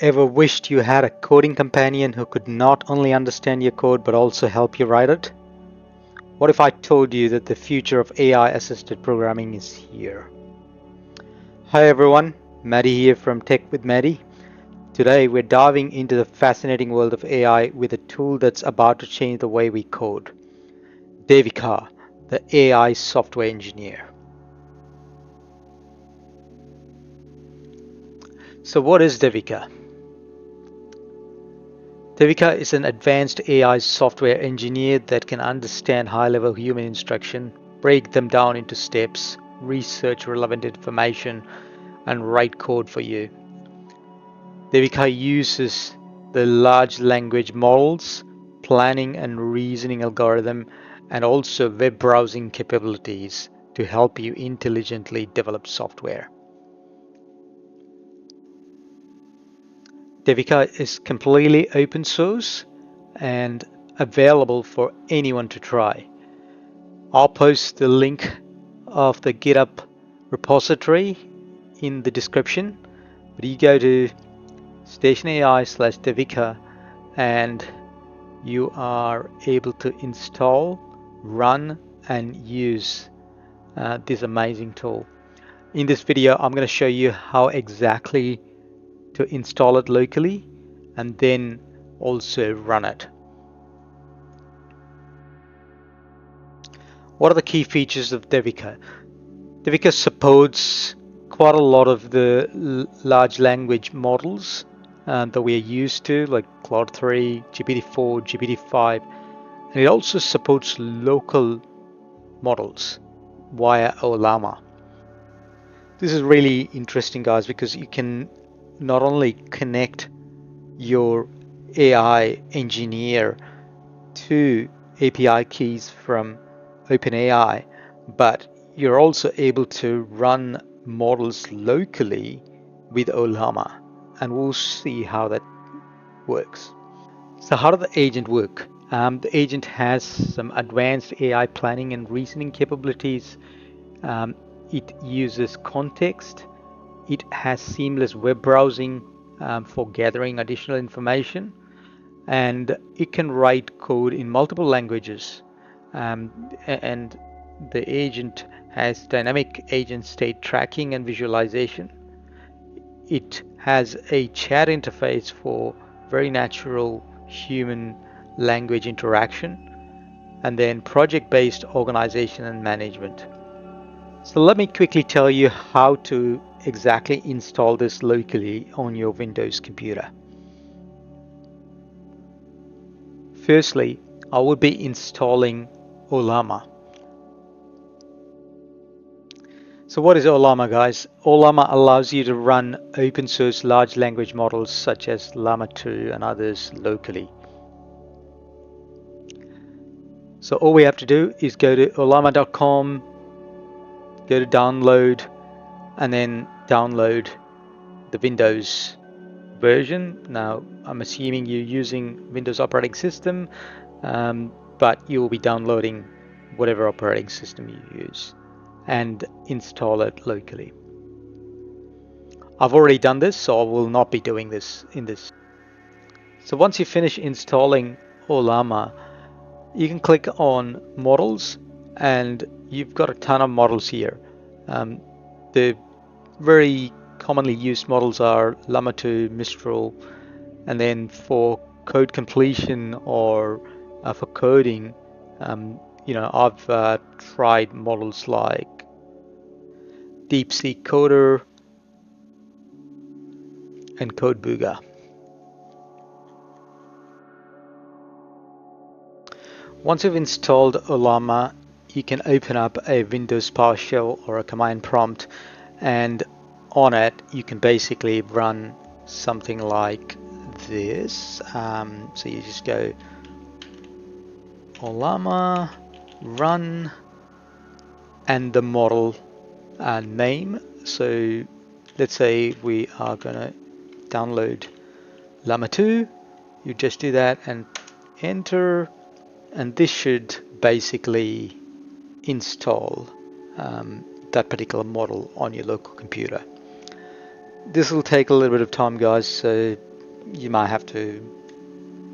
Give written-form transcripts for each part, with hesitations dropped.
Ever wished you had a coding companion who could not only understand your code but also help you write it? What if I told you that the future of AI assisted programming is here? Hi everyone, Maddie here from Tech with Maddie. Today we're diving into the fascinating world of AI with a tool that's about to change the way we code. Devika, the AI software engineer. So what is Devika? Devika is an advanced AI software engineer that can understand high-level human instruction, break them down into steps, research relevant information, and write code for you. Devika uses the large language models, planning and reasoning algorithm, and also web browsing capabilities to help you intelligently develop software. Devika is completely open source and available for anyone to try. I'll post the link of the GitHub repository in the description, but you go to station.ai/Devika and you are able to install, run, and use this amazing tool. In this video, I'm going to show you how exactly to install it locally and then also run it. What are the key features of Devika? Devika supports quite a lot of the large language models that we are used to, like Claude 3, GPT-4, GPT-5, and it also supports local models via Ollama. This is really interesting, guys, because you can not only connect your AI engineer to API keys from OpenAI, but you're also able to run models locally with Ollama, and we'll see how that works. So how does the agent work? The agent has some advanced AI planning and reasoning capabilities. It uses context. It has seamless web browsing for gathering additional information, and it can write code in multiple languages. And the agent has dynamic agent state tracking and visualization. It has a chat interface for very natural human language interaction, and then project-based organization and management. So let me quickly tell you how to exactly install this locally on your Windows computer. Firstly, I will be installing Ollama. So what is Ollama, guys? Ollama allows you to run open source large language models such as Llama 2 and others locally. So all we have to do is go to ollama.com, go to download, and then download the Windows version. Now, I'm assuming you're using Windows operating system, but you'll be downloading whatever operating system you use and install it locally. I've already done this, so I will not be doing this in this. So once you finish installing Ollama, you can click on models, and you've got a ton of models here. The very commonly used models are Llama 2, Mistral, and then for code completion or for coding, I've tried models like DeepSeek Coder and CodeBooga. Once you've installed Ollama, you can open up a Windows PowerShell or a command prompt, and on it you can basically run something like this. So you just go Ollama run and the model name. So let's say we are going to download Llama 2. You just do that and enter, and this should basically install that particular model on your local computer. This will take a little bit of time, guys, so you might have to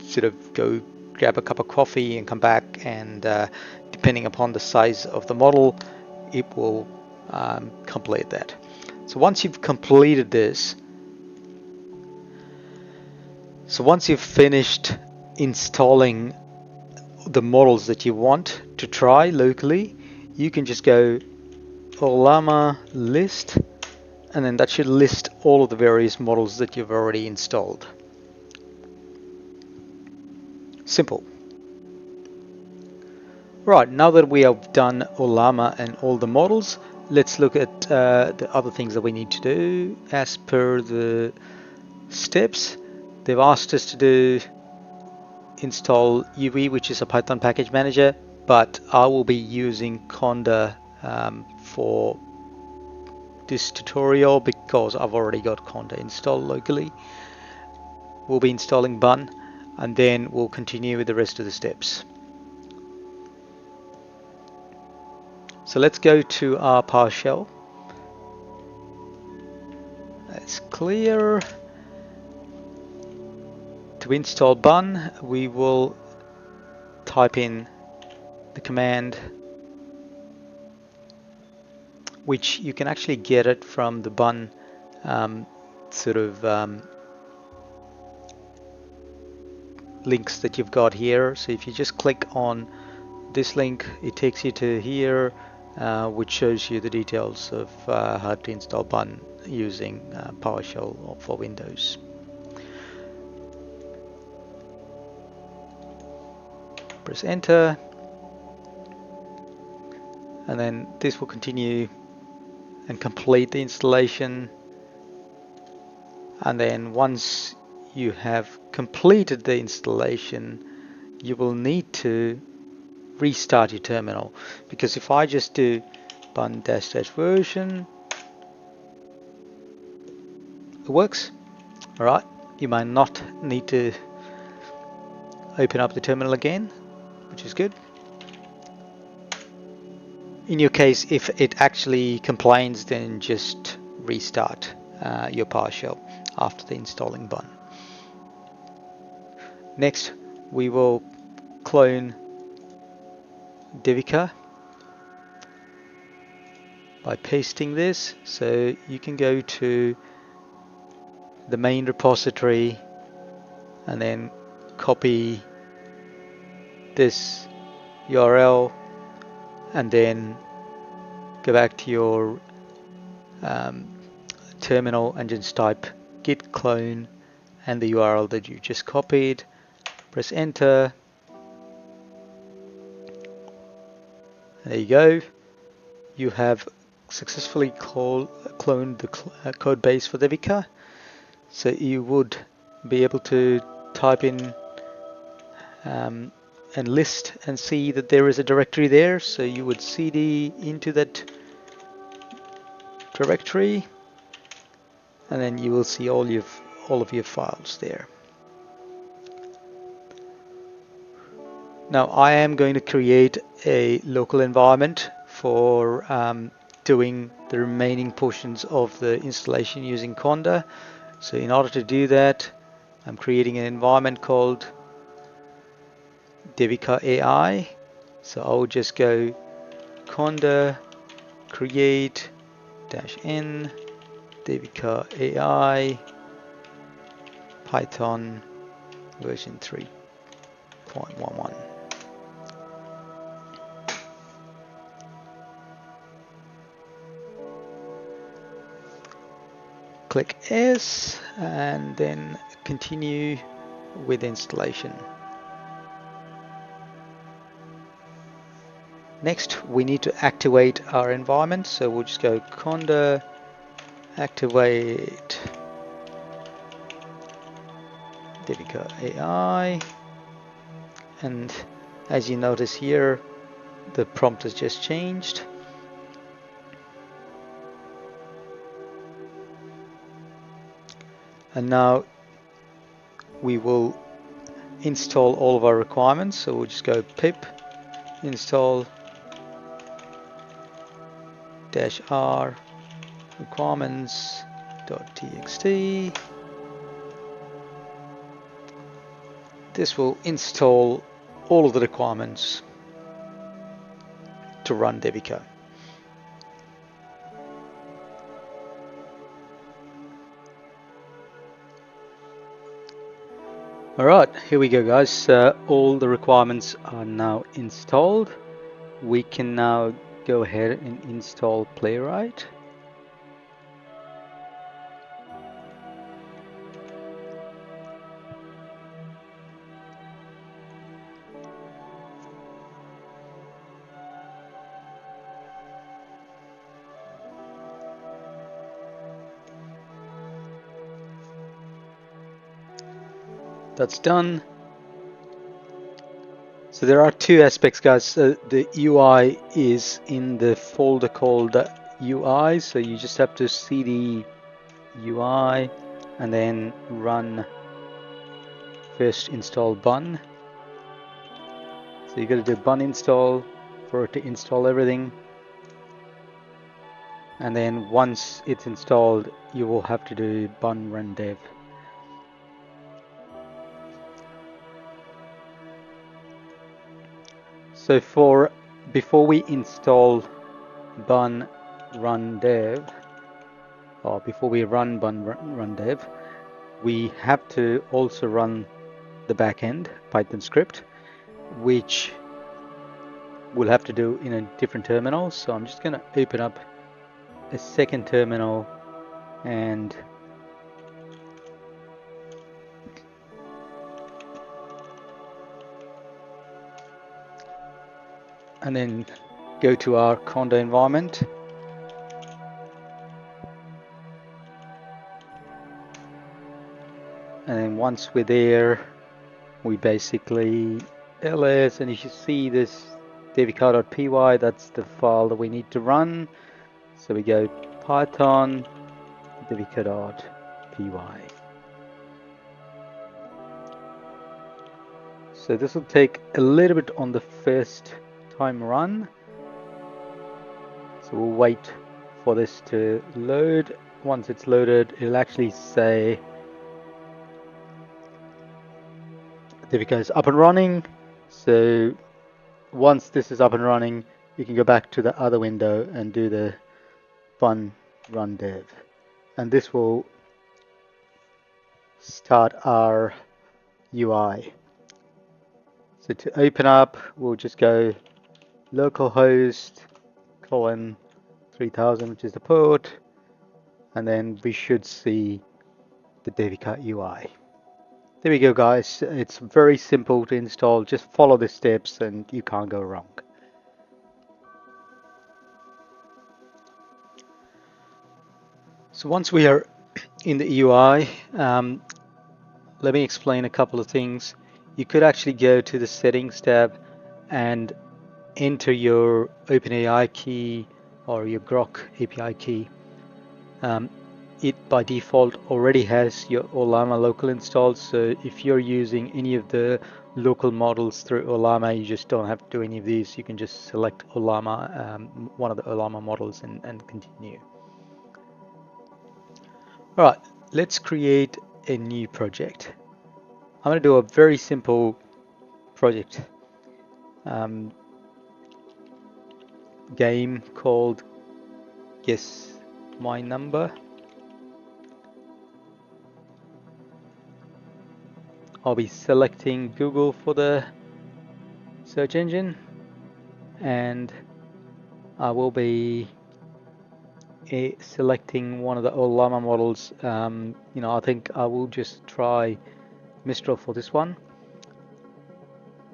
sort of go grab a cup of coffee and come back, and depending upon the size of the model, it will complete that. So once you've completed this, so once you've finished installing the models that you want to try locally, you can just go Ollama list, and then that should list all of the various models that you've already installed. Simple. Right, now that we have done Ollama and all the models, let's look at the other things that we need to do. As per the steps, they've asked us to do install UV, which is a Python package manager, but I will be using Conda for this tutorial because I've already got Conda installed locally. We'll be installing Bun, and then we'll continue with the rest of the steps. So let's go to our PowerShell. That's clear. To install Bun, we will type in the command, which you can actually get it from the Bun sort of links that you've got here. So if you just click on this link, it takes you to here, which shows you the details of how to install Bun using PowerShell for Windows. Press enter, and then this will continue and complete the installation. And then once you have completed the installation, you will need to restart your terminal, because if I just do bun dash dash version, it works. All right, you might not need to open up the terminal again, which is good. In your case, if it actually complains, then just restart your PowerShell after the installing bun. Next, we will clone Devika by pasting this. So you can go to the main repository and then copy this URL, and then go back to your terminal and just type git clone and the URL that you just copied. Press enter. There you go. You have successfully cloned the code base for Devika. So you would be able to type in and list and see that there is a directory there. So you would cd into that directory, and then you will see all of your files there. Now I am going to create a local environment for doing the remaining portions of the installation using Conda. So in order to do that, I'm creating an environment called Devika AI. So I will just go Conda create -n Devika AI Python version 3.11. Click S and then continue with installation. Next, we need to activate our environment, so we'll just go conda activate Devika AI, and as you notice here, the prompt has just changed. And now we will install all of our requirements, so we'll just go pip install -r requirements.txt, this will install all of the requirements to run Devika. Alright, here we go guys, all the requirements are now installed. We can now go ahead and install Playwright. That's done. So there are two aspects guys. The UI is in the folder called UI, so you just have to cd UI and then run first install bun. So you got to do bun install for it to install everything, and then once it's installed you will have to do bun run dev. So before we install bun run dev, or before we run bun run dev, we have to also run the backend Python script, which we'll have to do in a different terminal. So I'm just going to open up a second terminal and then go to our Conda environment. And then once we're there, we basically ls, and if you see this devika.py, that's the file that we need to run. So we go python devika.py. So this will take a little bit on the first time run. So we'll wait for this to load. Once it's loaded, it'll actually say Devika is up and running. So once this is up and running, you can go back to the other window and do the bun run dev. And this will start our UI. So to open up, we'll just go localhost colon 3000, which is the port, and then we should see the Devika UI. There we go guys, it's very simple to install, just follow the steps and you can't go wrong. So once we are in the UI, let me explain a couple of things. You could actually go to the settings tab and enter your OpenAI key or your Grok API key. It by default already has your Ollama local installed, so if you're using any of the local models through Ollama, you just don't have to do any of these. You can just select Ollama, one of the Ollama models, and continue. All right, let's create a new project. I'm going to do a very simple project game called Guess My Number. I'll be selecting Google for the search engine, and I will be selecting one of the Ollama models. I think I will just try Mistral for this one.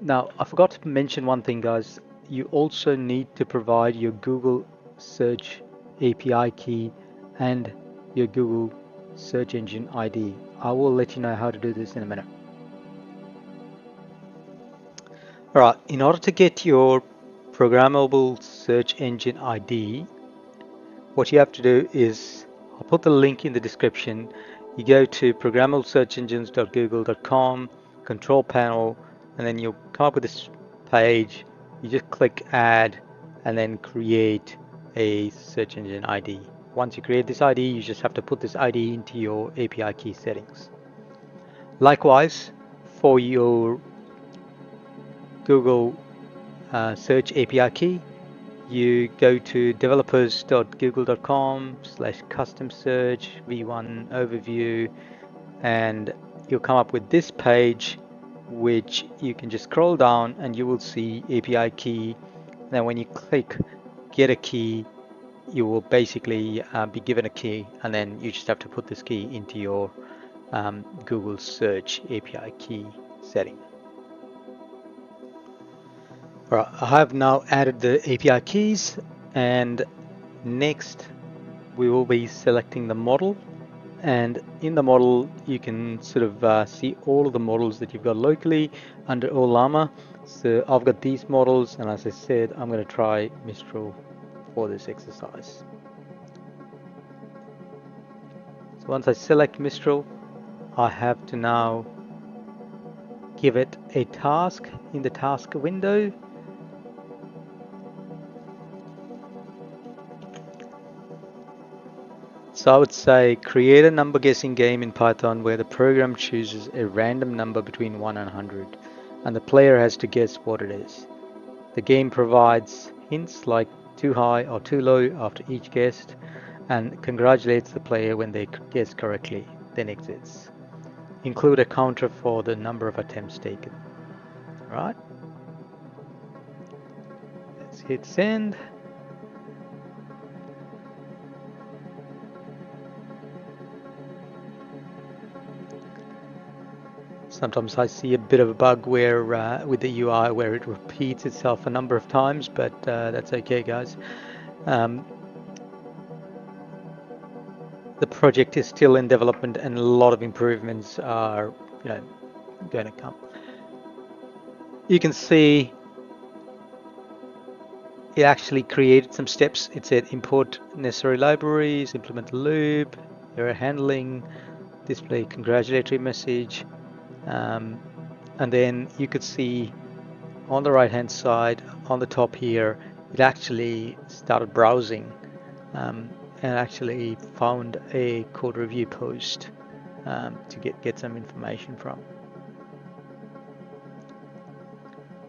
Now, I forgot to mention one thing, guys. You also need to provide your Google search API key and your Google search engine ID. I will let you know how to do this in a minute. Alright, in order to get your programmable search engine ID, what you have to do is, I'll put the link in the description. You go to programmablesearchengines.google.com, control panel, and then you'll come up with this page. You just click add and then create a search engine ID. Once you create this ID, you just have to put this ID into your API key settings. Likewise, for your Google search API key, you go to developers.google.com/custom search v1 overview, and you'll come up with this page, which you can just scroll down and you will see API key. Then when you click get a key, you will basically be given a key, and then you just have to put this key into your Google search API key setting. All right, I have now added the API keys, and next we will be selecting the model. And in the model, you can sort of see all of the models that you've got locally under Ollama. So I've got these models, and as I said, I'm going to try Mistral for this exercise. So once I select Mistral, I have to now give it a task in the task window. So I would say create a number guessing game in Python where the program chooses a random number between 1 and 100, and the player has to guess what it is. The game provides hints like too high or too low after each guess, and congratulates the player when they guess correctly, then exits. Include a counter for the number of attempts taken. Right? Let's hit send. Sometimes I see a bit of a bug where with the UI where it repeats itself a number of times, but that's okay, guys. The project is still in development, and a lot of improvements are, going to come. You can see it actually created some steps. It said import necessary libraries, implement the loop, error handling, display congratulatory message, and then you could see on the right hand side on the top here it actually started browsing and actually found a code review post to get some information from.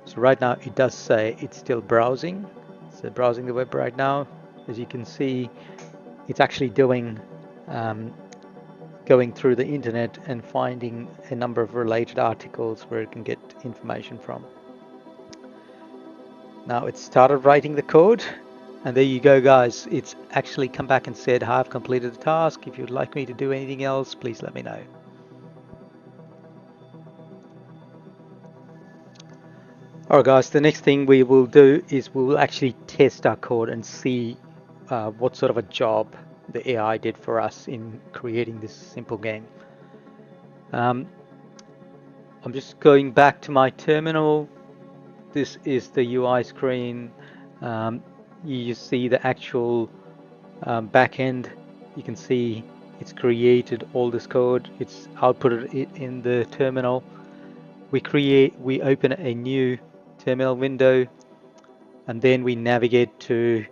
So right now it does say it's still browsing. So browsing the web right now. As you can see, it's actually doing going through the internet and finding a number of related articles where it can get information from. Now it started writing the code, and there you go, guys. It's actually come back and said, I've completed the task. If you'd like me to do anything else, please let me know. Alright guys, the next thing we will do is we will actually test our code and see what sort of a job the AI did for us in creating this simple game. I'm just going back to my terminal. This is the UI screen. You see the actual backend. You can see it's created all this code. It's outputted it in the terminal. We open a new terminal window, and then we navigate to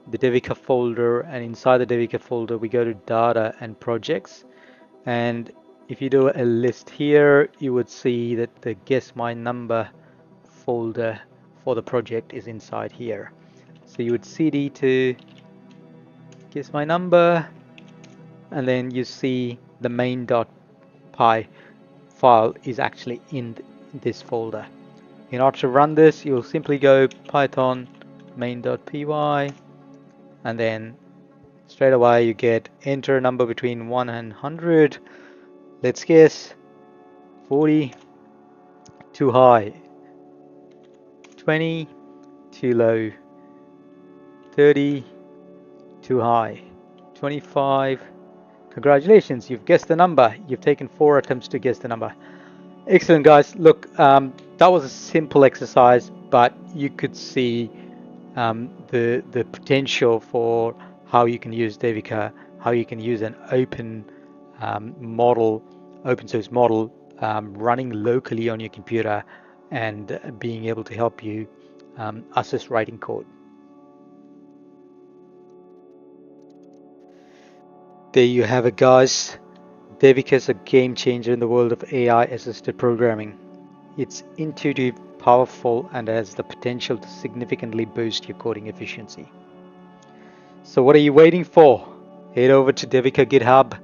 the Devika folder, and inside the Devika folder we go to data and projects, and if you do a list here you would see that the guess my number folder for the project is inside here. So you would cd to guess my number, and then you see the main.py file is actually in this folder. In order to run this, you'll simply go python main.py, and then straight away you get enter a number between 1 and 100. Let's guess 40, too high, 20, too low, 30, too high, 25. Congratulations, you've guessed the number. You've taken 4 attempts to guess the number. Excellent, guys. Look, that was a simple exercise, but you could see the potential for how you can use Devika, how you can use an open model, open source model, running locally on your computer, and being able to help you assist writing code. There you have it, guys. Devika is a game changer in the world of AI assisted programming. It's intuitive, powerful, and has the potential to significantly boost your coding efficiency. So what are you waiting for? Head over to Devika GitHub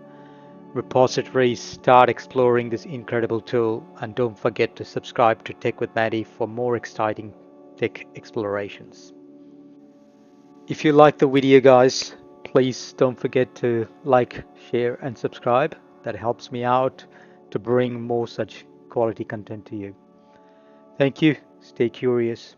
repository, start exploring this incredible tool, and don't forget to subscribe to Tech with Maddie for more exciting tech explorations. If you like the video, guys, please don't forget to like, share, and subscribe. That helps me out to bring more such quality content to you. Thank you. Stay curious.